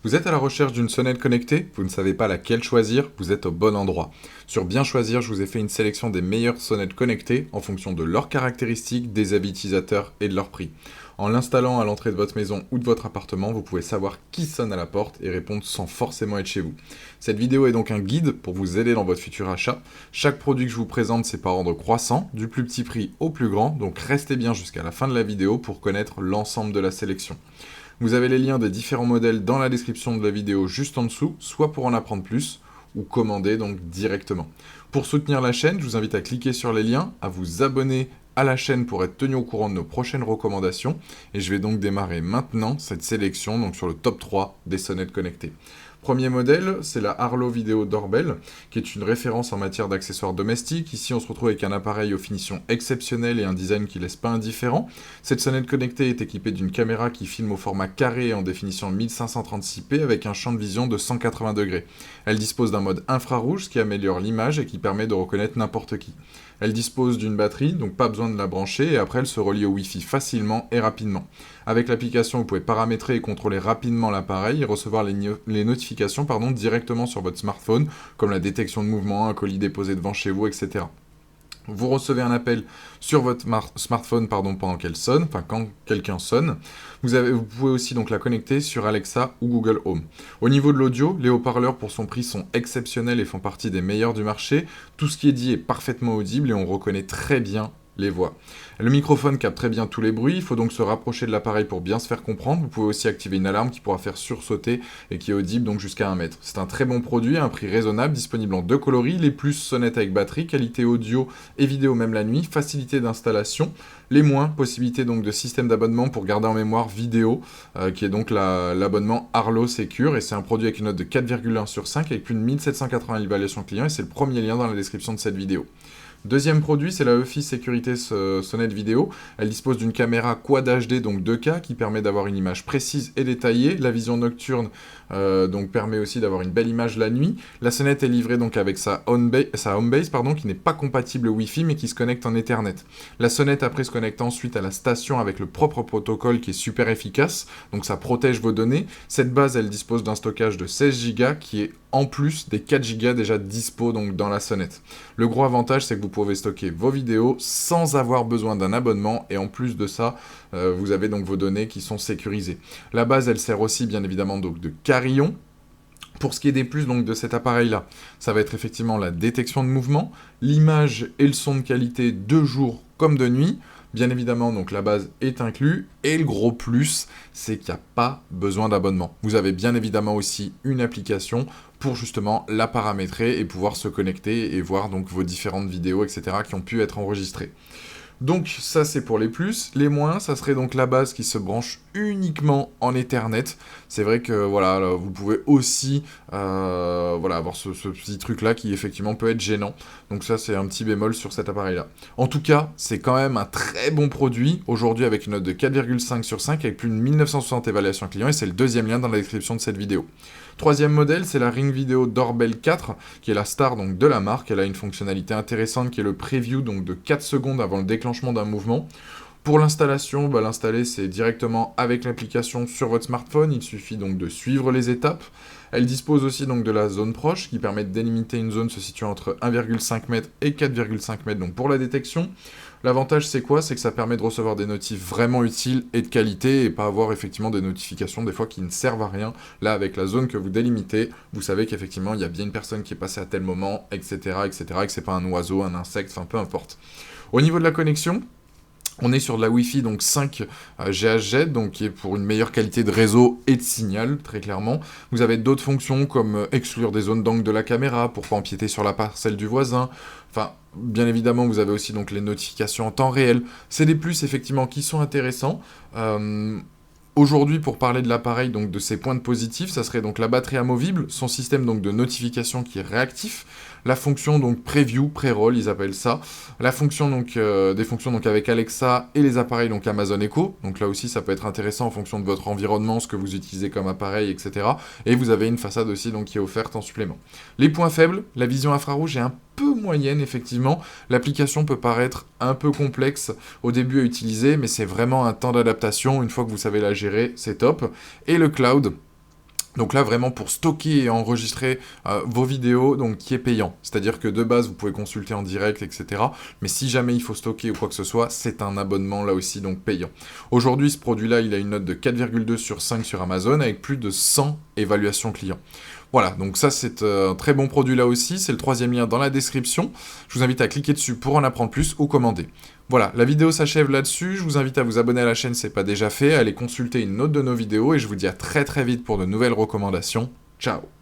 Vous êtes à la recherche d'une sonnette connectée? Vous ne savez pas laquelle choisir? Vous êtes au bon endroit. Sur Bien choisir, je vous ai fait une sélection des meilleures sonnettes connectées en fonction de leurs caractéristiques, des avis utilisateurs et de leur prix. En l'installant à l'entrée de votre maison ou de votre appartement, vous pouvez savoir qui sonne à la porte et répondre sans forcément être chez vous. Cette vidéo est donc un guide pour vous aider dans votre futur achat. Chaque produit que je vous présente, c'est par ordre croissant, du plus petit prix au plus grand, donc restez bien jusqu'à la fin de la vidéo pour connaître l'ensemble de la sélection. Vous avez les liens des différents modèles dans la description de la vidéo juste en dessous, soit pour en apprendre plus, ou commander donc directement. Pour soutenir la chaîne, je vous invite à cliquer sur les liens, à vous abonner à la chaîne pour être tenu au courant de nos prochaines recommandations, et je vais donc démarrer maintenant cette sélection donc sur le top 3 des sonnettes connectées. Premier modèle, c'est la Arlo Video Doorbell, qui est une référence en matière d'accessoires domestiques. Ici, on se retrouve avec un appareil aux finitions exceptionnelles et un design qui laisse pas indifférent. Cette sonnette connectée est équipée d'une caméra qui filme au format carré en définition 1536p avec un champ de vision de 180 degrés. Elle dispose d'un mode infrarouge, ce qui améliore l'image et qui permet de reconnaître n'importe qui. Elle dispose d'une batterie, donc pas besoin de la brancher, et après elle se relie au Wi-Fi facilement et rapidement. Avec l'application, vous pouvez paramétrer et contrôler rapidement l'appareil et recevoir les notifications directement sur votre smartphone, comme la détection de mouvement, un colis déposé devant chez vous, etc. Vous recevez un appel sur votre smartphone pendant qu'elle sonne, enfin quand quelqu'un sonne. Vous pouvez aussi donc la connecter sur Alexa ou Google Home. Au niveau de l'audio, les haut-parleurs pour son prix sont exceptionnels et font partie des meilleurs du marché. Tout ce qui est dit est parfaitement audible et on reconnaît très bien les voix. Le microphone capte très bien tous les bruits, il faut donc se rapprocher de l'appareil pour bien se faire comprendre. Vous pouvez aussi activer une alarme qui pourra faire sursauter et qui est audible donc jusqu'à 1 mètre. C'est un très bon produit à un prix raisonnable, disponible en 2 coloris, les plus sonnettes avec batterie, qualité audio et vidéo même la nuit, facilité d'installation, les moins, possibilité donc de système d'abonnement pour garder en mémoire vidéo, qui est donc l'abonnement Arlo Secure, et c'est un produit avec une note de 4,1 sur 5 avec plus de 1780 évaluations clients et c'est le premier lien dans la description de cette vidéo. Deuxième produit, c'est la Office Sécurité Sonnette Vidéo. Elle dispose d'une caméra Quad HD, donc 2K, qui permet d'avoir une image précise et détaillée. La vision nocturne donc permet aussi d'avoir une belle image la nuit. La sonnette est livrée donc avec sa Homebase, qui n'est pas compatible Wi-Fi, mais qui se connecte en Ethernet. La sonnette après se connecte ensuite à la station avec le propre protocole qui est super efficace, donc ça protège vos données. Cette base, elle dispose d'un stockage de 16 Go qui est en plus des 4 Go déjà dispo donc dans la sonnette. Le gros avantage, c'est que vous pouvez stocker vos vidéos sans avoir besoin d'un abonnement, et en plus de ça, vous avez donc vos données qui sont sécurisées. La base, elle sert aussi bien évidemment donc de carillon. Pour ce qui est des plus donc de cet appareil-là, ça va être effectivement la détection de mouvement, l'image et le son de qualité de jour comme de nuit. Bien évidemment, donc la base est inclue, et le gros plus, c'est qu'il n'y a pas besoin d'abonnement. Vous avez bien évidemment aussi une application pour justement la paramétrer et pouvoir se connecter et voir donc vos différentes vidéos, etc. qui ont pu être enregistrées. Donc ça c'est pour les plus. Les moins, ça serait donc la base qui se branche uniquement en Ethernet. C'est vrai que voilà, là, vous pouvez aussi avoir ce petit truc là qui effectivement peut être gênant. Donc ça c'est un petit bémol sur cet appareil là. En tout cas, c'est quand même un très bon produit aujourd'hui avec une note de 4,5 sur 5 avec plus de 1960 évaluations clients, et c'est le deuxième lien dans la description de cette vidéo. Troisième modèle, c'est la Ring Video Doorbell 4, qui est la star donc de la marque. Elle a une fonctionnalité intéressante qui est le preview donc de 4 secondes avant le déclenchement d'un mouvement. Pour l'installation, l'installer c'est directement avec l'application sur votre smartphone, il suffit donc de suivre les étapes. Elle dispose aussi donc de la zone proche qui permet de délimiter une zone se situant entre 1,5 m et 4,5 m donc pour la détection. L'avantage c'est quoi? C'est que ça permet de recevoir des notifs vraiment utiles et de qualité et pas avoir effectivement des notifications des fois qui ne servent à rien. Là avec la zone que vous délimitez, vous savez qu'effectivement il y a bien une personne qui est passée à tel moment, etc. et que c'est pas un oiseau, un insecte, enfin peu importe. Au niveau de la connexion, on est sur de la Wi-Fi donc 5 GHz, donc qui est pour une meilleure qualité de réseau et de signal, très clairement. Vous avez d'autres fonctions comme exclure des zones d'angle de la caméra pour pas empiéter sur la parcelle du voisin. Enfin, bien évidemment, vous avez aussi donc les notifications en temps réel. C'est des plus effectivement qui sont intéressants. Aujourd'hui, pour parler de l'appareil, donc de ses points de positifs, ça serait donc la batterie amovible, son système donc de notification qui est réactif, la fonction donc preview, pré-roll, ils appellent ça, la fonction donc des fonctions donc avec Alexa et les appareils donc Amazon Echo. Donc là aussi, ça peut être intéressant en fonction de votre environnement, ce que vous utilisez comme appareil, etc. Et vous avez une façade aussi donc qui est offerte en supplément. Les points faibles, la vision infrarouge est un peu moyenne, effectivement. L'application peut paraître un peu complexe au début à utiliser, mais c'est vraiment un temps d'adaptation. Une fois que vous savez la gérer, c'est top. Et le cloud, Donc là, vraiment pour stocker et enregistrer vos vidéos, donc qui est payant. C'est-à-dire que de base, vous pouvez consulter en direct, etc. Mais si jamais il faut stocker ou quoi que ce soit, c'est un abonnement là aussi, donc payant. Aujourd'hui, ce produit-là, il a une note de 4,2 sur 5 sur Amazon avec plus de 100 évaluations clients. Voilà, donc ça c'est un très bon produit là aussi, c'est le 3e lien dans la description. Je vous invite à cliquer dessus pour en apprendre plus ou commander. Voilà, la vidéo s'achève là-dessus, je vous invite à vous abonner à la chaîne si ce n'est pas déjà fait, à aller consulter une autre de nos vidéos et je vous dis à très très vite pour de nouvelles recommandations. Ciao!